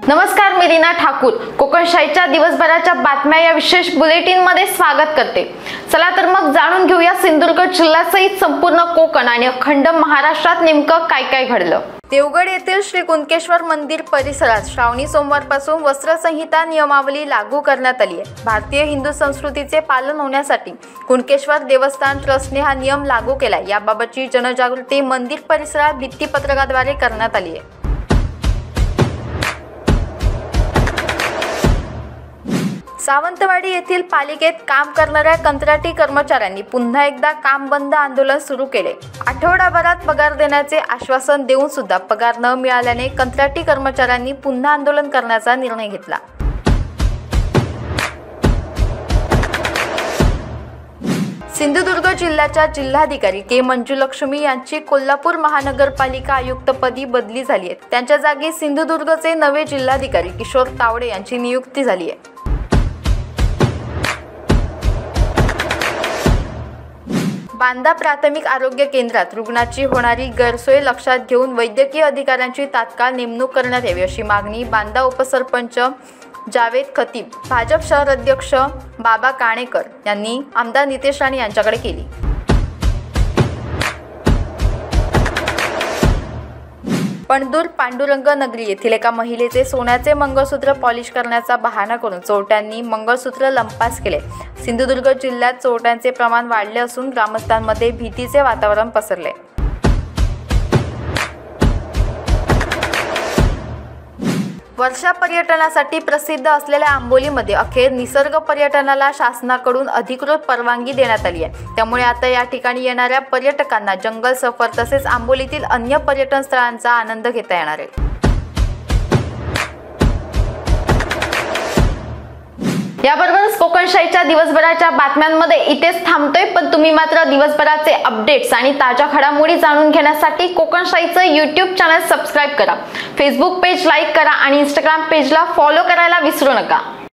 नमस्कार, मी रीना ठाकूर कोकणशाहीच्या दिवसभराच्या बातम्या या विशेष बुलेटिन मध्ये स्वागत करते। चला तर मग जाणून घेऊया सिंधुदुर्ग जिल्ह्यासहित संपूर्ण कोकण आणि अखंड महाराष्ट्रात नेमकं काय काय घडलं। देवगड येथील श्री कुणकेश्वर मंदिर परिसरात श्रावणी सोमवारपासून वस्त्रसंहिता नियमावली लागू करण्यात आली आहे। भारतीय हिंदू संस्कृतीचे पालन होण्यासाठी कुणकेश्वर देवस्थान ट्रस्टने हा नियम लागू केलाय। याबाबतची जनजागृती मंदिर परिसरात भित्तीपत्रकाद्वारे करण्यात आली आहे। सावंतवाडी येथील पालिकेत काम करणाऱ्या कंत्राटी कर्मचाऱ्यांनी पुन्हा एकदा काम बंद आंदोलन सुरू केले। आठवडाभरात पगार देण्याचे आश्वासन देऊन सुद्धा पगार न मिळाल्याने कंत्राटी कर्मचाऱ्यांनी पुन्हा आंदोलन करण्याचा निर्णय घेतला। सिंधुदुर्ग जिल्ह्याच्या जिल्हाधिकारी के मंजुलक्ष्मी यांची कोल्हापूर महानगरपालिका आयुक्तपदी बदली झाली आहे। त्यांच्या जागी सिंधुदुर्गचे नवे जिल्हाधिकारी किशोर तावडे यांची नियुक्ती झाली आहे। बांदा प्राथमिक आरोग्य केंद्रात रुग्णाची होणारी गैरसोय लक्षात घेऊन वैद्यकीय अधिकाऱ्यांची तात्काळ नेमणूक करण्यात यावी अशी मागणी बांदा उपसरपंच जावेद खतीब, भाजप शहर अध्यक्ष बाबा काणेकर यांनी आमदार नितेश राणे यांच्याकडे केली। पणदूर पांडुरंग नगरी येथील एका महिलेचे सोन्याचे मंगळसूत्र पॉलिश करण्याचा बहाणा करून चोरट्यांनी मंगळसूत्र लंपास केले। सिंधुदुर्ग जिल्ह्यात चोरट्यांचे प्रमाण वाढले असून ग्रामस्थांमध्ये भीतीचे वातावरण पसरले। वर्षा पर्यटनासाठी प्रसिद्ध असलेल्या आंबोलीमध्ये अखेर निसर्ग पर्यटनाला शासनाकडून अधिकृत परवानगी देण्यात आली आहे। त्यामुळे आता या ठिकाणी येणाऱ्या पर्यटकांना जंगल सफर तसेच आंबोलीतील अन्य पर्यटन स्थळांचा आनंद घेता येणार आहे। याबरोबरच कोकणशाहीच्या दिवसभराच्या बातम्यांमध्ये इथेच थांबतोय, पण तुम्ही मात्र दिवसभराचे अपडेट्स आणि ताज्या घडामोडी जाणून घेण्यासाठी कोकणशाहीचं YouTube चॅनल सबस्क्राइब करा, फेसबुक पेज लाईक करा आणि Instagram पेजला फॉलो करायला विसरू नका।